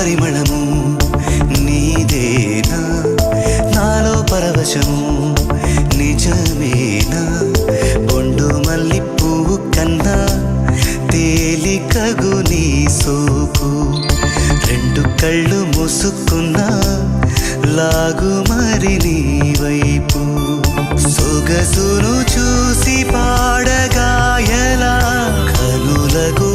పరిమళము నీదేనా నాలో పరవశము నిజమేనా బొండు మల్లి పువ్వు కన్నా తేలికగు నీ సోకు రెండు కళ్ళు మూసుకున్నా లాగు మరి నీ వైపు సొగసును చూసి పాడగాయలా కనులకు